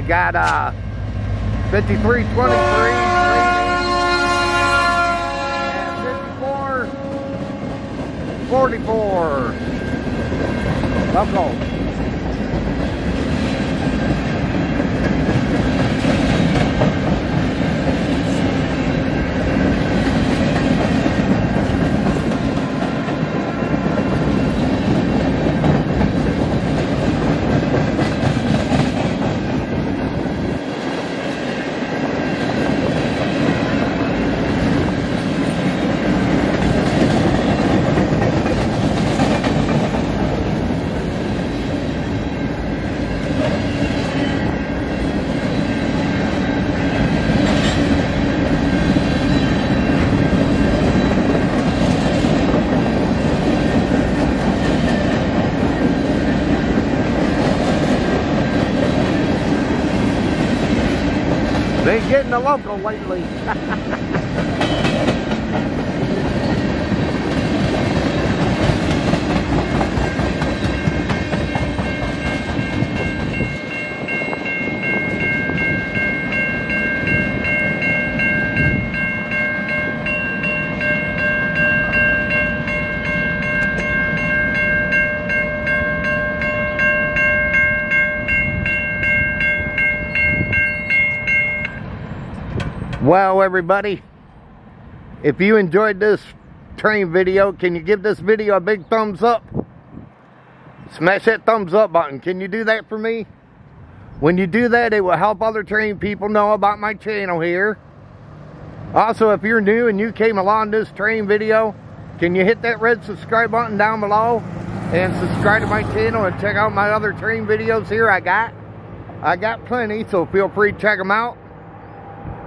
got 5323 and 5444. Loco. Been getting the local lately. Well, everybody, if you enjoyed this train video, can you give this video a big thumbs up? Smash that thumbs up button. Can you do that for me? When you do that, it will help other train people know about my channel here. Also, if you're new and you came along this train video, can you hit that red subscribe button down below and subscribe to my channel and check out my other train videos here I got plenty, so feel free to check them out.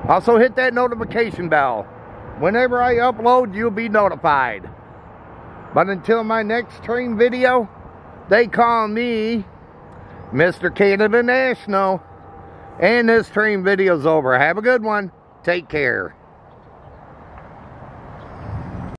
Also, hit that notification bell. Whenever I upload, you'll be notified. But until my next train video, they call me Mr. Canada National. And this train video's over. Have a good one. Take care.